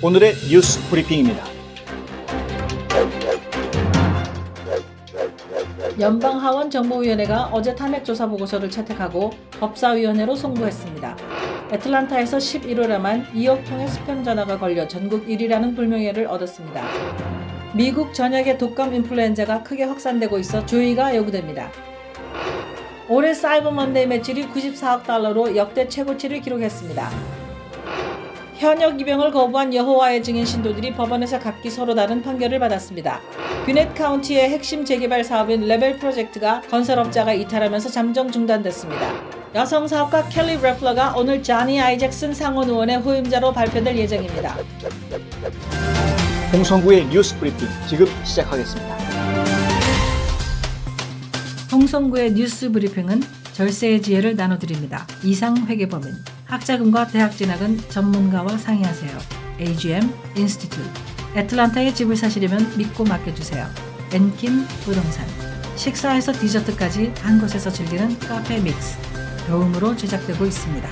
오늘의 뉴스 브리핑입니다. 연방하원정보위원회가 어제 탄핵조사 보고서를 채택하고 법사위원회로 송부했습니다. 애틀란타에서 11월에만 2억 통의 스팸 전화가 걸려 전국 1위라는 불명예를 얻었습니다. 미국 전역의 독감 인플루엔자가 크게 확산되고 있어 주의가 요구됩니다. 올해 사이버 먼데이 매출이 94억 달러로 역대 최고치를 기록했습니다. 현역 입영을 거부한 여호와의 증인 신도들이 법원에서 각기 서로 다른 판결을 받았습니다. 귀넷 카운티의 핵심 재개발 사업인 레벨 프로젝트가 건설업자가 이탈하면서 잠정 중단됐습니다. 여성 사업가 켈리 래플러가 오늘 자니 아이잭슨 상원 의원의 후임자로 발표될 예정입니다. 홍성구의 뉴스 브리핑 지금 시작하겠습니다. 홍성구의 뉴스 브리핑은 절세의 지혜를 나눠드립니다. 이상 회계법인 학자금과 대학 진학은 전문가와 상의하세요. AGM 인스티튜트 애틀란타에 집을 사시려면 믿고 맡겨주세요. 엔킴 부동산 식사에서 디저트까지 한 곳에서 즐기는 카페 믹스 도움으로 제작되고 있습니다.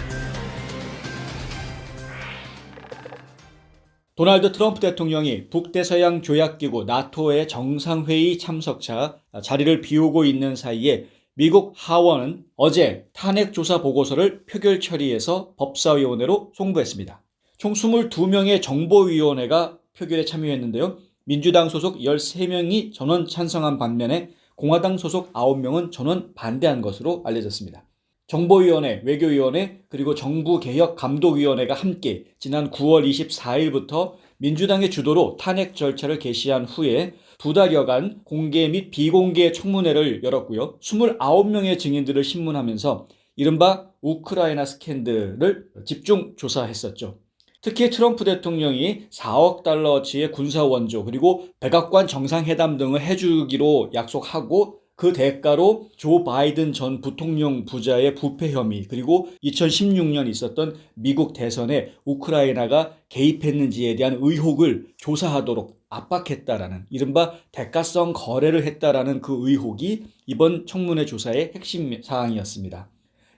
도널드 트럼프 대통령이 북대서양 조약기구 나토의 정상회의 참석차 자리를 비우고 있는 사이에 미국 하원은 어제 탄핵조사 보고서를 표결 처리해서 법사위원회로 송부했습니다. 총 22명의 정보위원회가 표결에 참여했는데요. 민주당 소속 13명이 전원 찬성한 반면에 공화당 소속 9명은 전원 반대한 것으로 알려졌습니다. 정보위원회, 외교위원회, 그리고 정부개혁감독위원회가 함께 지난 9월 24일부터 민주당의 주도로 탄핵 절차를 개시한 후에 2달여간 공개 및 비공개 청문회를 열었고요. 29명의 증인들을 신문하면서 이른바 우크라이나 스캔들을 집중 조사했었죠. 특히 트럼프 대통령이 4억 달러어치의 군사 원조 그리고 백악관 정상회담 등을 해주기로 약속하고 그 대가로 조 바이든 전 부통령 부자의 부패 혐의 그리고 2016년 있었던 미국 대선에 우크라이나가 개입했는지에 대한 의혹을 조사하도록 압박했다라는 이른바 대가성 거래를 했다라는 그 의혹이 이번 청문회 조사의 핵심 사항이었습니다.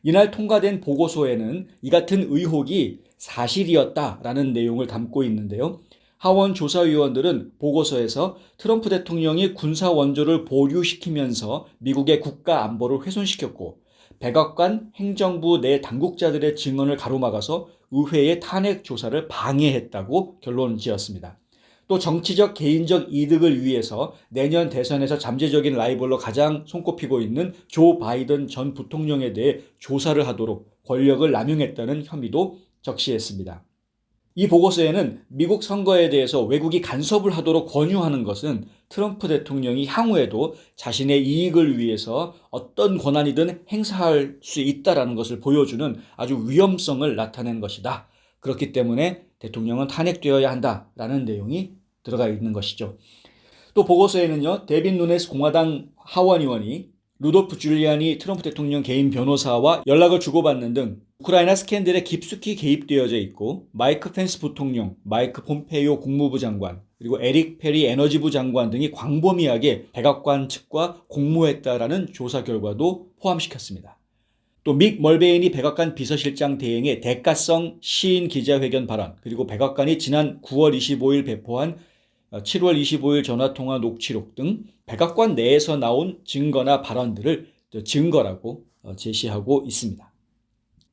이날 통과된 보고서에는 이 같은 의혹이 사실이었다라는 내용을 담고 있는데요. 하원 조사위원들은 보고서에서 트럼프 대통령이 군사 원조를 보류시키면서 미국의 국가 안보를 훼손시켰고 백악관 행정부 내 당국자들의 증언을 가로막아서 의회의 탄핵 조사를 방해했다고 결론 지었습니다. 또 정치적 개인적 이득을 위해서 내년 대선에서 잠재적인 라이벌로 가장 손꼽히고 있는 조 바이든 전 부통령에 대해 조사를 하도록 권력을 남용했다는 혐의도 적시했습니다. 이 보고서에는 미국 선거에 대해서 외국이 간섭을 하도록 권유하는 것은 트럼프 대통령이 향후에도 자신의 이익을 위해서 어떤 권한이든 행사할 수 있다는 것을 보여주는 아주 위험성을 나타낸 것이다. 그렇기 때문에 대통령은 탄핵되어야 한다라는 내용이 들어가 있는 것이죠. 또 보고서에는요, 데빈 누네스 공화당 하원 의원이 루돌프 줄리아니 트럼프 대통령 개인 변호사와 연락을 주고받는 등 우크라이나 스캔들에 깊숙이 개입되어져 있고 마이크 펜스 부통령, 마이크 폼페이오 국무부 장관, 그리고 에릭 페리 에너지부 장관 등이 광범위하게 백악관 측과 공모했다라는 조사 결과도 포함시켰습니다. 또 믹 멀베인이 백악관 비서실장 대행의 대가성 시인 기자회견 발언, 그리고 백악관이 지난 9월 25일 배포한 7월 25일 전화통화 녹취록 등 백악관 내에서 나온 증거나 발언들을 증거라고 제시하고 있습니다.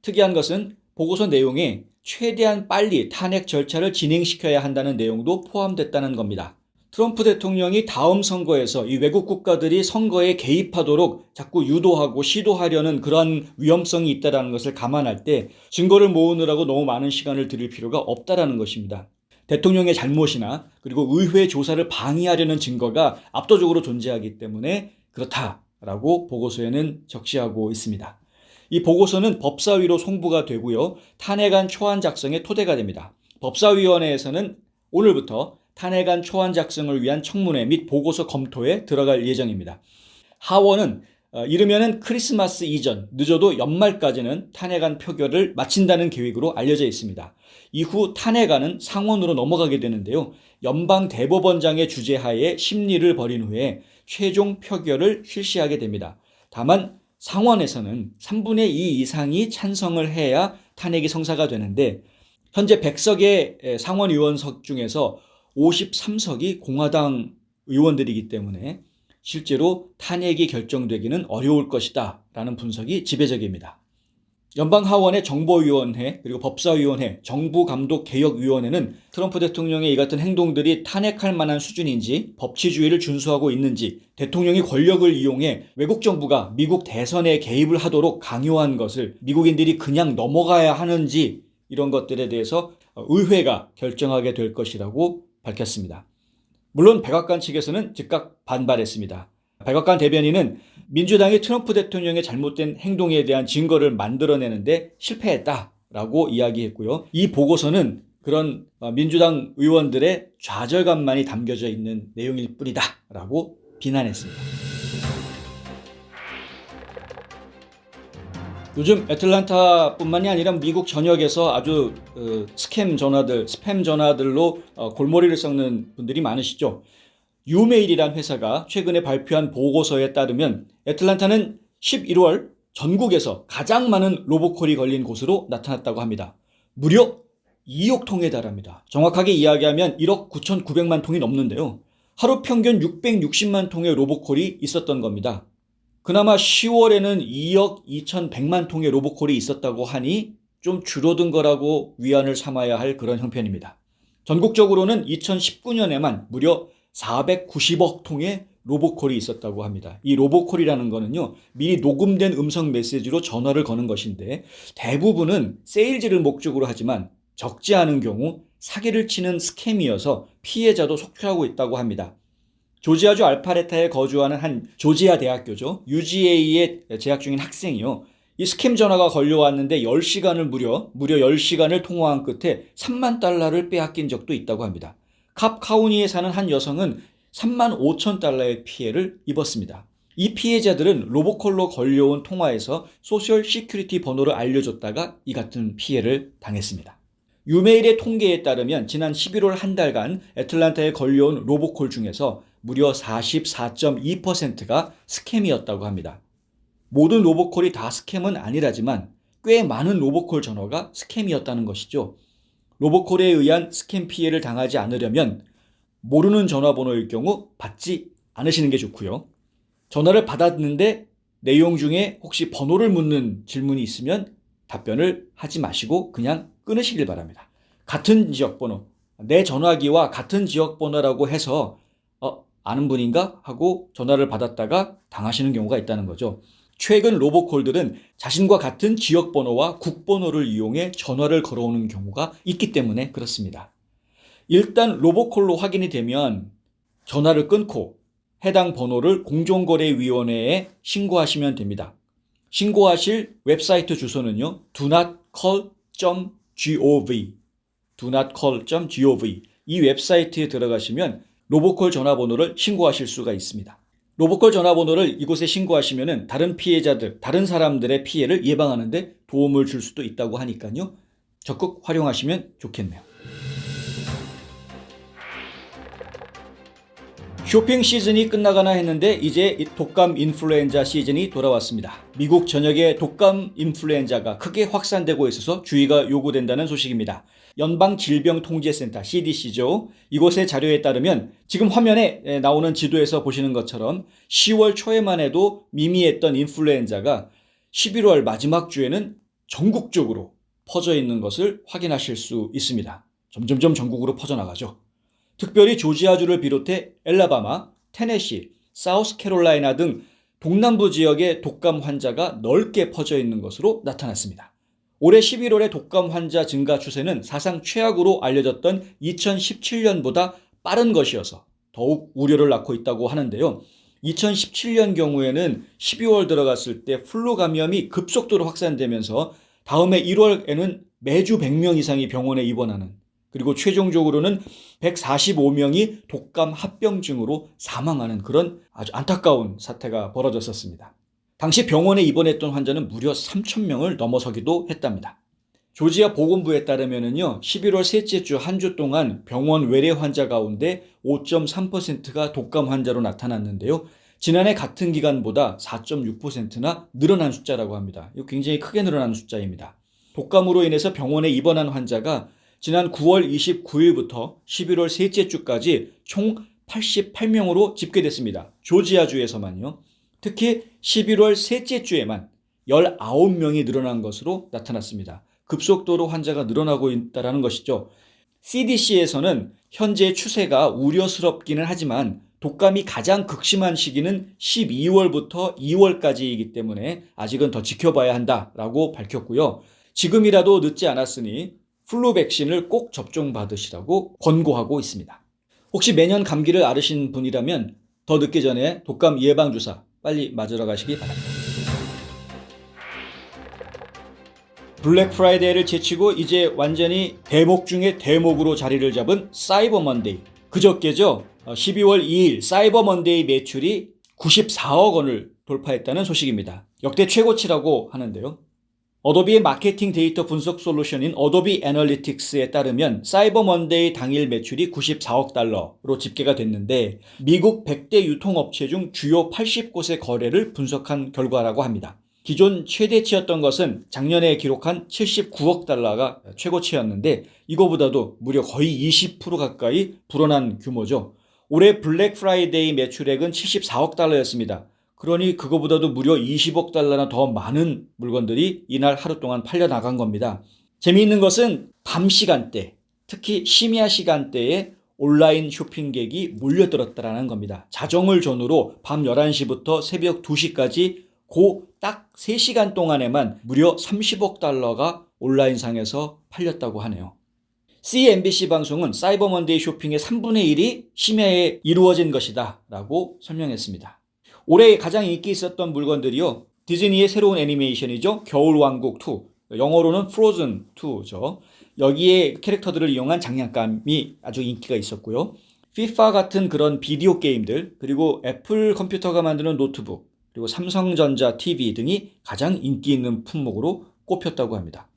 특이한 것은 보고서 내용에 최대한 빨리 탄핵 절차를 진행시켜야 한다는 내용도 포함됐다는 겁니다. 트럼프 대통령이 다음 선거에서 이 외국 국가들이 선거에 개입하도록 자꾸 유도하고 시도하려는 그런 위험성이 있다는 것을 감안할 때 증거를 모으느라고 너무 많은 시간을 들일 필요가 없다는 것입니다. 대통령의 잘못이나 그리고 의회 조사를 방해하려는 증거가 압도적으로 존재하기 때문에 그렇다라고 보고서에는 적시하고 있습니다. 이 보고서는 법사위로 송부가 되고요. 탄핵안 초안 작성의 토대가 됩니다. 법사위원회에서는 오늘부터 탄핵안 초안 작성을 위한 청문회 및 보고서 검토에 들어갈 예정입니다. 하원은 이르면은 크리스마스 이전, 늦어도 연말까지는 탄핵안 표결을 마친다는 계획으로 알려져 있습니다. 이후 탄핵안은 상원으로 넘어가게 되는데요. 연방 대법원장의 주재하에 심리를 벌인 후에 최종 표결을 실시하게 됩니다. 다만 상원에서는 3분의 2 이상이 찬성을 해야 탄핵이 성사가 되는데 현재 100석의 상원 의원석 중에서 53석이 공화당 의원들이기 때문에 실제로 탄핵이 결정되기는 어려울 것이다 라는 분석이 지배적입니다. 연방하원의 정보위원회 그리고 법사위원회, 정부감독개혁위원회는 트럼프 대통령의 이 같은 행동들이 탄핵할 만한 수준인지 법치주의를 준수하고 있는지 대통령이 권력을 이용해 외국 정부가 미국 대선에 개입을 하도록 강요한 것을 미국인들이 그냥 넘어가야 하는지 이런 것들에 대해서 의회가 결정하게 될 것이라고 밝혔습니다. 물론 백악관 측에서는 즉각 반발했습니다. 백악관 대변인은 민주당이 트럼프 대통령의 잘못된 행동에 대한 증거를 만들어내는데 실패했다라고 이야기했고요. 이 보고서는 그런 민주당 의원들의 좌절감만이 담겨져 있는 내용일 뿐이다라고 비난했습니다. 요즘 애틀란타뿐만이 아니라 미국 전역에서 아주 스팸 전화들로 골머리를 썩는 분들이 많으시죠. 유메일이란 회사가 최근에 발표한 보고서에 따르면 애틀란타는 11월 전국에서 가장 많은 로보콜이 걸린 곳으로 나타났다고 합니다. 무려 2억 통에 달합니다. 정확하게 이야기하면 1억 9,900만 통이 넘는데요. 하루 평균 660만 통의 로보콜이 있었던 겁니다. 그나마 10월에는 2억 2,100만 통의 로보콜이 있었다고 하니 좀 줄어든 거라고 위안을 삼아야 할 그런 형편입니다. 전국적으로는 2019년에만 무려 490억 통의 로보콜이 있었다고 합니다. 이 로보콜이라는 거는요, 미리 녹음된 음성 메시지로 전화를 거는 것인데 대부분은 세일즈를 목적으로 하지만 적지 않은 경우 사기를 치는 스캠이어서 피해자도 속출하고 있다고 합니다. 조지아주 알파레타에 거주하는 한 조지아 대학교죠. UGA에 재학 중인 학생이요. 이 스캠 전화가 걸려왔는데 10시간을 무려 10시간을 통화한 끝에 3만 달러를 빼앗긴 적도 있다고 합니다. 캅 카운티에 사는 한 여성은 3만 5천 달러의 피해를 입었습니다. 이 피해자들은 로보콜로 걸려온 통화에서 소셜 시큐리티 번호를 알려줬다가 이 같은 피해를 당했습니다. 유메일의 통계에 따르면 지난 11월 한 달간 애틀란타에 걸려온 로보콜 중에서 무려 44.2%가 스캠이었다고 합니다. 모든 로보콜이 다 스캠은 아니라지만 꽤 많은 로보콜 전화가 스캠이었다는 것이죠. 로보콜에 의한 스캠 피해를 당하지 않으려면 모르는 전화번호일 경우 받지 않으시는 게 좋고요. 전화를 받았는데 내용 중에 혹시 번호를 묻는 질문이 있으면 답변을 하지 마시고 그냥 끊으시길 바랍니다. 같은 지역번호, 내 전화기와 같은 지역번호라고 해서 아는 분인가? 하고 전화를 받았다가 당하시는 경우가 있다는 거죠. 최근 로보콜들은 자신과 같은 지역번호와 국번호를 이용해 전화를 걸어오는 경우가 있기 때문에 그렇습니다. 일단 로보콜로 확인이 되면 전화를 끊고 해당 번호를 공정거래위원회에 신고하시면 됩니다. 신고하실 웹사이트 주소는요, donotcall.gov donotcall.gov 이 웹사이트에 들어가시면 로보콜 전화번호를 신고하실 수가 있습니다. 로보콜 전화번호를 이곳에 신고하시면 다른 피해자들, 다른 사람들의 피해를 예방하는 데 도움을 줄 수도 있다고 하니까요. 적극 활용하시면 좋겠네요. 쇼핑 시즌이 끝나가나 했는데 이제 독감 인플루엔자 시즌이 돌아왔습니다. 미국 전역에 독감 인플루엔자가 크게 확산되고 있어서 주의가 요구된다는 소식입니다. 연방질병통제센터 CDC죠. 이곳의 자료에 따르면 지금 화면에 나오는 지도에서 보시는 것처럼 10월 초에만 해도 미미했던 인플루엔자가 11월 마지막 주에는 전국적으로 퍼져 있는 것을 확인하실 수 있습니다. 점점점 전국으로 퍼져나가죠. 특별히 조지아주를 비롯해 엘라바마, 테네시, 사우스캐롤라이나 등 동남부 지역의 독감 환자가 넓게 퍼져 있는 것으로 나타났습니다. 올해 11월의 독감 환자 증가 추세는 사상 최악으로 알려졌던 2017년보다 빠른 것이어서 더욱 우려를 낳고 있다고 하는데요. 2017년 경우에는 12월 들어갔을 때 플루 감염이 급속도로 확산되면서 다음해 1월에는 매주 100명 이상이 병원에 입원하는, 그리고 최종적으로는 145명이 독감 합병증으로 사망하는 그런 아주 안타까운 사태가 벌어졌었습니다. 당시 병원에 입원했던 환자는 무려 3,000명을 넘어서기도 했답니다. 조지아 보건부에 따르면요, 11월 셋째 주 한 주 동안 병원 외래 환자 가운데 5.3%가 독감 환자로 나타났는데요. 지난해 같은 기간보다 4.6%나 늘어난 숫자라고 합니다. 이거 굉장히 크게 늘어난 숫자입니다. 독감으로 인해서 병원에 입원한 환자가 지난 9월 29일부터 11월 셋째 주까지 총 88명으로 집계됐습니다. 조지아주에서만요. 특히 11월 셋째 주에만 19명이 늘어난 것으로 나타났습니다. 급속도로 환자가 늘어나고 있다는 것이죠. CDC에서는 현재 추세가 우려스럽기는 하지만 독감이 가장 극심한 시기는 12월부터 2월까지이기 때문에 아직은 더 지켜봐야 한다라고 밝혔고요. 지금이라도 늦지 않았으니 플루 백신을 꼭 접종받으시라고 권고하고 있습니다. 혹시 매년 감기를 앓으신 분이라면 더 늦기 전에 독감 예방주사 빨리 맞으러 가시기 바랍니다. 블랙 프라이데이를 제치고 이제 완전히 대목 중에 대목으로 자리를 잡은 사이버 먼데이. 그저께죠. 12월 2일 사이버 먼데이 매출이 94억 원을 돌파했다는 소식입니다. 역대 최고치라고 하는데요. 어도비의 마케팅 데이터 분석 솔루션인 어도비 애널리틱스에 따르면 사이버 먼데이 당일 매출이 94억 달러로 집계가 됐는데 미국 100대 유통업체 중 주요 80곳의 거래를 분석한 결과라고 합니다. 기존 최대치였던 것은 작년에 기록한 79억 달러가 최고치였는데 이거보다도 무려 거의 20% 가까이 불어난 규모죠. 올해 블랙 프라이데이 매출액은 74억 달러였습니다. 그러니 그거보다도 무려 20억 달러나 더 많은 물건들이 이날 하루 동안 팔려나간 겁니다. 재미있는 것은 밤 시간대, 특히 심야 시간대에 온라인 쇼핑객이 몰려들었다는 겁니다. 자정을 전후로 밤 11시부터 새벽 2시까지 딱 3시간 동안에만 무려 30억 달러가 온라인상에서 팔렸다고 하네요. CNBC 방송은 사이버 먼데이 쇼핑의 3분의 1이 심야에 이루어진 것이다 라고 설명했습니다. 올해 가장 인기 있었던 물건들이요. 디즈니의 새로운 애니메이션이죠. 겨울왕국2, 영어로는 프로즌2죠. 여기에 캐릭터들을 이용한 장난감이 아주 인기가 있었고요. FIFA 같은 그런 비디오 게임들, 그리고 애플 컴퓨터가 만드는 노트북, 그리고 삼성전자 TV 등이 가장 인기 있는 품목으로 꼽혔다고 합니다.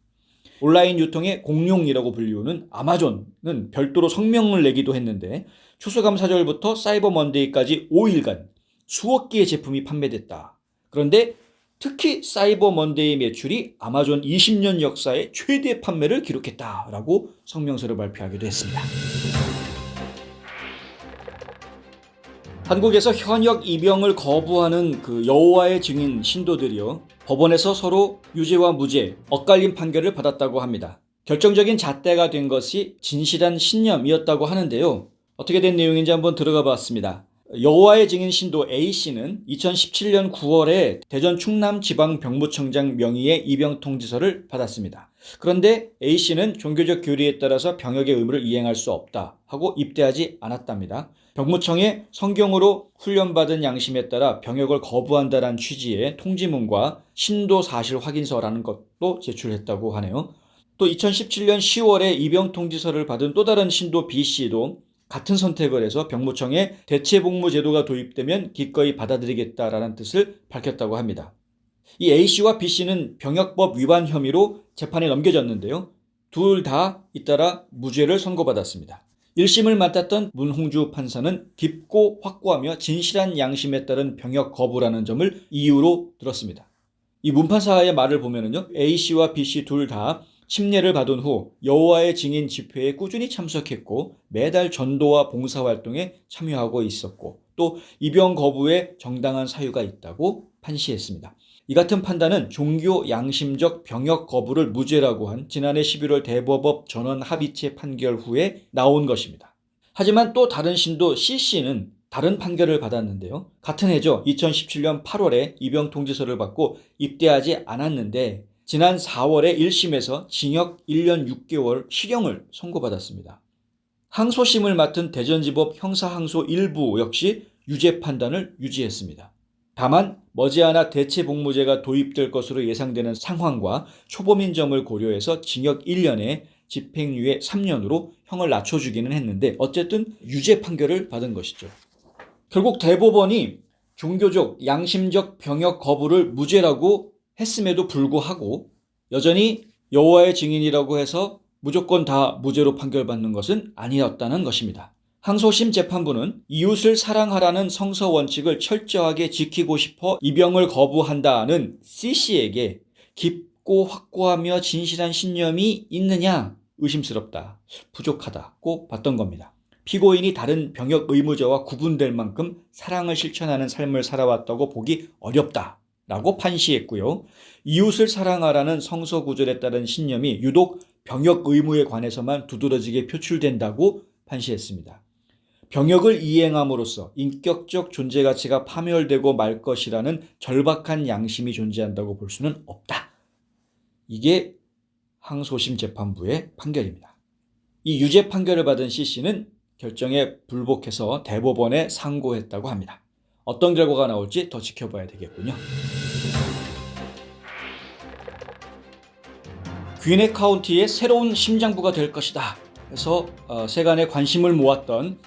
온라인 유통의 공룡이라고 불리우는 아마존은 별도로 성명을 내기도 했는데 추수감사절부터 사이버 먼데이까지 5일간 수억 개의 제품이 판매됐다. 그런데 특히 사이버 먼데이 매출이 아마존 20년 역사의 최대 판매를 기록했다라고 성명서를 발표하기도 했습니다. 한국에서 현역 입영을 거부하는 여호와의 증인 신도들이요. 법원에서 서로 유죄와 무죄, 엇갈린 판결을 받았다고 합니다. 결정적인 잣대가 된 것이 진실한 신념이었다고 하는데요. 어떻게 된 내용인지 한번 들어가 봤습니다. 여호와의 증인 신도 A씨는 2017년 9월에 대전 충남지방병무청장 명의의 입영 통지서를 받았습니다. 그런데 A씨는 종교적 교리에 따라서 병역의 의무를 이행할 수 없다 하고 입대하지 않았답니다. 병무청에 성경으로 훈련받은 양심에 따라 병역을 거부한다는 취지의 통지문과 신도 사실 확인서라는 것도 제출했다고 하네요. 또 2017년 10월에 입영 통지서를 받은 또 다른 신도 B씨도 같은 선택을 해서 병무청에 대체복무 제도가 도입되면 기꺼이 받아들이겠다라는 뜻을 밝혔다고 합니다. 이 A씨와 B씨는 병역법 위반 혐의로 재판에 넘겨졌는데요. 둘 다 잇따라 무죄를 선고받았습니다. 1심을 맡았던 문홍주 판사는 깊고 확고하며 진실한 양심에 따른 병역 거부라는 점을 이유로 들었습니다. 이 문 판사의 말을 보면은요, A씨와 B씨 둘 다 침례를 받은 후 여호와의 증인 집회에 꾸준히 참석했고 매달 전도와 봉사활동에 참여하고 있었고 또 입영 거부에 정당한 사유가 있다고 판시했습니다. 이 같은 판단은 종교 양심적 병역 거부를 무죄라고 한 지난해 11월 대법원 전원 합의체 판결 후에 나온 것입니다. 하지만 또 다른 신도 C씨는 다른 판결을 받았는데요. 같은 해죠. 2017년 8월에 입영 통지서를 받고 입대하지 않았는데 지난 4월에 1심에서 징역 1년 6개월 실형을 선고받았습니다. 항소심을 맡은 대전지법 형사항소 1부 역시 유죄 판단을 유지했습니다. 다만 머지않아 대체복무제가 도입될 것으로 예상되는 상황과 초범인 점을 고려해서 징역 1년에 집행유예 3년으로 형을 낮춰주기는 했는데 어쨌든 유죄 판결을 받은 것이죠. 결국 대법원이 종교적, 양심적 병역 거부를 무죄라고 했음에도 불구하고 여전히 여호와의 증인이라고 해서 무조건 다 무죄로 판결받는 것은 아니었다는 것입니다. 항소심 재판부는 이웃을 사랑하라는 성서 원칙을 철저하게 지키고 싶어 입영을 거부한다는 C씨에게 깊고 확고하며 진실한 신념이 있느냐 의심스럽다, 부족하다고 봤던 겁니다. 피고인이 다른 병역 의무자와 구분될 만큼 사랑을 실천하는 삶을 살아왔다고 보기 어렵다라고 판시했고요. 이웃을 사랑하라는 성서 구절에 따른 신념이 유독 병역 의무에 관해서만 두드러지게 표출된다고 판시했습니다. 병역을 이행함으로써 인격적 존재 가치가 파멸되고 말 것이라는 절박한 양심이 존재한다고 볼 수는 없다. 이게 항소심 재판부의 판결입니다. 이 유죄 판결을 받은 C씨는 결정에 불복해서 대법원에 상고했다고 합니다. 어떤 결과가 나올지 더 지켜봐야 되겠군요. 귀넷 카운티의 새로운 심장부가 될 것이다 해서 세간의 관심을 모았던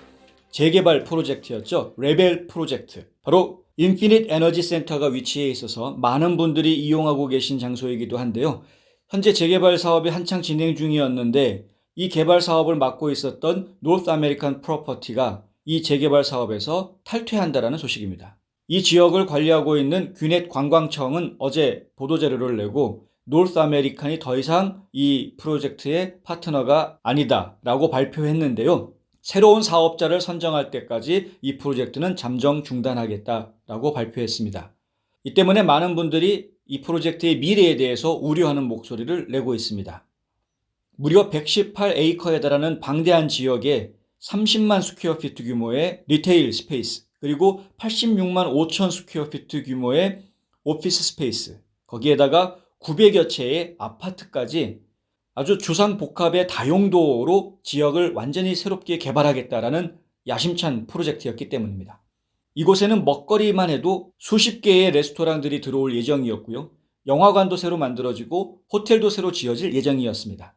재개발 프로젝트였죠. 레벨 프로젝트. 바로 인피니트 에너지 센터가 위치해 있어서 많은 분들이 이용하고 계신 장소이기도 한데요. 현재 재개발 사업이 한창 진행 중이었는데 이 개발 사업을 맡고 있었던 노스 아메리칸 프로퍼티가 이 재개발 사업에서 탈퇴한다라는 소식입니다. 이 지역을 관리하고 있는 귀넷 관광청은 어제 보도자료를 내고 노스 아메리칸이 더 이상 이 프로젝트의 파트너가 아니다라고 발표했는데요. 새로운 사업자를 선정할 때까지 이 프로젝트는 잠정 중단하겠다라고 발표했습니다. 이 때문에 많은 분들이 이 프로젝트의 미래에 대해서 우려하는 목소리를 내고 있습니다. 무려 118에이커에 달하는 방대한 지역에 30만 스퀘어피트 규모의 리테일 스페이스, 그리고 86만 5천 스퀘어피트 규모의 오피스 스페이스, 거기에다가 900여 채의 아파트까지 아주 주상복합의 다용도로 지역을 완전히 새롭게 개발하겠다라는 야심찬 프로젝트였기 때문입니다. 이곳에는 먹거리만 해도 수십 개의 레스토랑들이 들어올 예정이었고요. 영화관도 새로 만들어지고 호텔도 새로 지어질 예정이었습니다.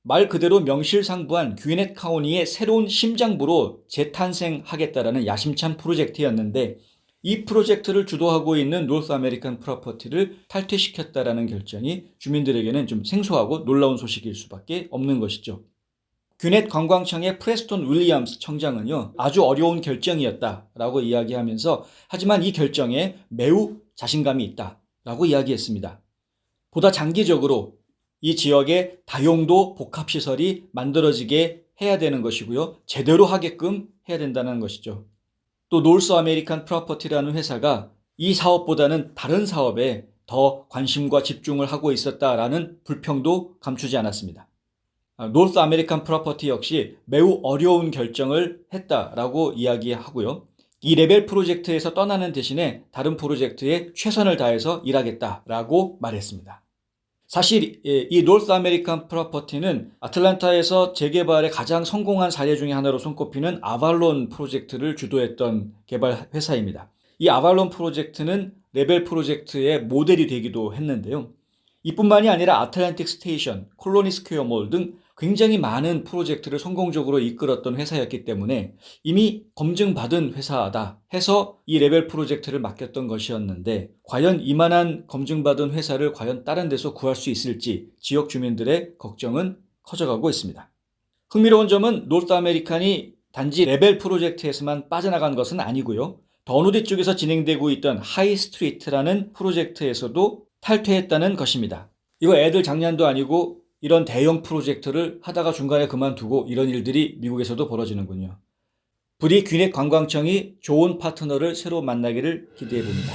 말 그대로 명실상부한 귀넷 카운티의 새로운 심장부로 재탄생하겠다라는 야심찬 프로젝트였는데 이 프로젝트를 주도하고 있는 노스 아메리칸 프로퍼티를 탈퇴시켰다라는 결정이 주민들에게는 좀 생소하고 놀라운 소식일 수밖에 없는 것이죠. 귀넷 관광청의 프레스톤 윌리엄스 청장은요, 아주 어려운 결정이었다라고 이야기하면서 하지만 이 결정에 매우 자신감이 있다라고 이야기했습니다. 보다 장기적으로 이 지역의 다용도 복합시설이 만들어지게 해야 되는 것이고요. 제대로 하게끔 해야 된다는 것이죠. 또 노스 아메리칸 프로퍼티라는 회사가 이 사업보다는 다른 사업에 더 관심과 집중을 하고 있었다라는 불평도 감추지 않았습니다. 노스 아메리칸 프로퍼티 역시 매우 어려운 결정을 했다라고 이야기하고요. 이 레벨 프로젝트에서 떠나는 대신에 다른 프로젝트에 최선을 다해서 일하겠다라고 말했습니다. 사실 이 노스 아메리칸 프로퍼티는 아틀란타에서 재개발의 가장 성공한 사례 중에 하나로 손꼽히는 아발론 프로젝트를 주도했던 개발 회사입니다. 이 아발론 프로젝트는 레벨 프로젝트의 모델이 되기도 했는데요. 이뿐만이 아니라 아틀란틱 스테이션, 콜로니 스퀘어 몰 등 굉장히 많은 프로젝트를 성공적으로 이끌었던 회사였기 때문에 이미 검증받은 회사다 해서 이 레벨 프로젝트를 맡겼던 것이었는데 과연 이만한 검증받은 회사를 과연 다른 데서 구할 수 있을지 지역 주민들의 걱정은 커져가고 있습니다. 흥미로운 점은 노스 아메리칸이 단지 레벨 프로젝트에서만 빠져나간 것은 아니고요. 더누디 쪽에서 진행되고 있던 하이 스트리트라는 프로젝트에서도 탈퇴했다는 것입니다. 이거 애들 장난도 아니고 이런 대형 프로젝트를 하다가 중간에 그만두고 이런 일들이 미국에서도 벌어지는군요. 부디 귀넷 관광청이 좋은 파트너를 새로 만나기를 기대해봅니다.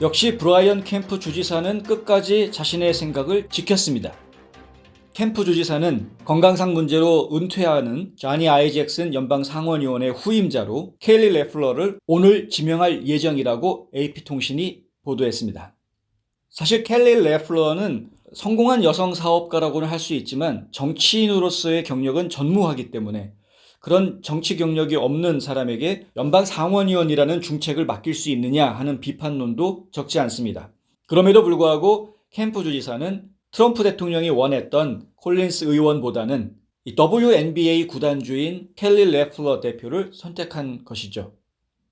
역시 브라이언 캠프 주지사는 끝까지 자신의 생각을 지켰습니다. 캠프 주지사는 건강상 문제로 은퇴하는 자니 아이잭슨 연방 상원의원의 후임자로 켈리 레플러를 오늘 지명할 예정이라고 AP통신이 보도했습니다. 사실 켈리 레플러는 성공한 여성 사업가라고는 할 수 있지만 정치인으로서의 경력은 전무하기 때문에 그런 정치 경력이 없는 사람에게 연방 상원의원이라는 중책을 맡길 수 있느냐 하는 비판론도 적지 않습니다. 그럼에도 불구하고 캠프 주지사는 트럼프 대통령이 원했던 콜린스 의원보다는 이 WNBA 구단주인 켈리 레플러 대표를 선택한 것이죠.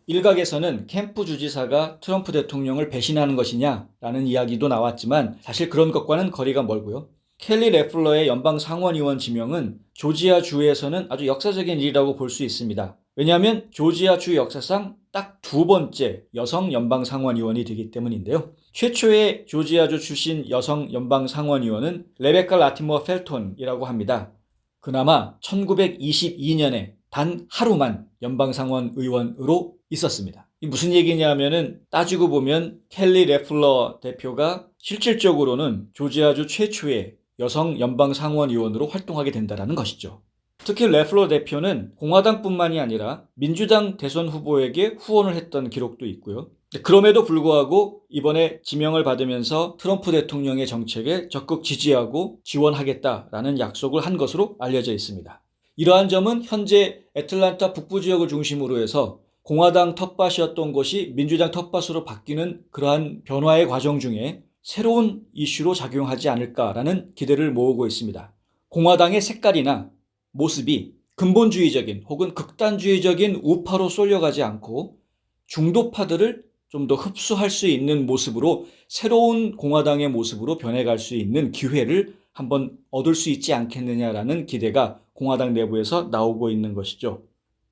일각에서는 캠프 주지사가 트럼프 대통령을 배신하는 것이냐라는 이야기도 나왔지만 사실 그런 것과는 거리가 멀고요. 켈리 레플러의 연방 상원의원 지명은 조지아 주에서는 아주 역사적인 일이라고 볼 수 있습니다. 왜냐하면 조지아 주 역사상 딱 두 번째 여성 연방상원의원이 되기 때문인데요. 최초의 조지아주 출신 여성 연방상원의원은 레베카 라티머 펠톤이라고 합니다. 그나마 1922년에 단 하루만 연방상원 의원으로 있었습니다. 이 무슨 얘기냐면은 따지고 보면 켈리 레플러 대표가 실질적으로는 조지아주 최초의 여성 연방상원 의원으로 활동하게 된다는 것이죠. 특히 레플러 대표는 공화당뿐만이 아니라 민주당 대선 후보에게 후원을 했던 기록도 있고요. 그럼에도 불구하고 이번에 지명을 받으면서 트럼프 대통령의 정책에 적극 지지하고 지원하겠다라는 약속을 한 것으로 알려져 있습니다. 이러한 점은 현재 애틀랜타 북부 지역을 중심으로 해서 공화당 텃밭이었던 것이 민주당 텃밭으로 바뀌는 그러한 변화의 과정 중에 새로운 이슈로 작용하지 않을까라는 기대를 모으고 있습니다. 공화당의 색깔이나 모습이 근본주의적인 혹은 극단주의적인 우파로 쏠려가지 않고 중도파들을 좀 더 흡수할 수 있는 모습으로 새로운 공화당의 모습으로 변해갈 수 있는 기회를 한번 얻을 수 있지 않겠느냐라는 기대가 공화당 내부에서 나오고 있는 것이죠.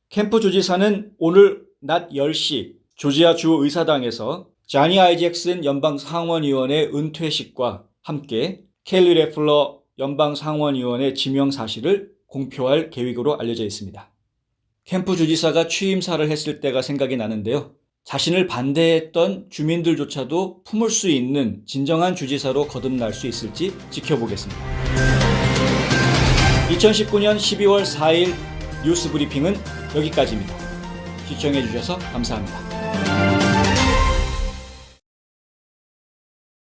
캠프 주지사는 오늘 낮 10시 조지아 주 의사당에서 자니 아이잭슨 연방상원의원의 은퇴식과 함께 켈리 레플러 연방상원의원의 지명 사실을 공표할 계획으로 알려져 있습니다. 캠프 주지사가 취임사를 했을 때가 생각이 나는데요. 자신을 반대했던 주민들조차도 품을 수 있는 진정한 주지사로 거듭날 수 있을지 지켜보겠습니다. 2019년 12월 4일 뉴스 브리핑은 여기까지입니다. 시청해 주셔서 감사합니다.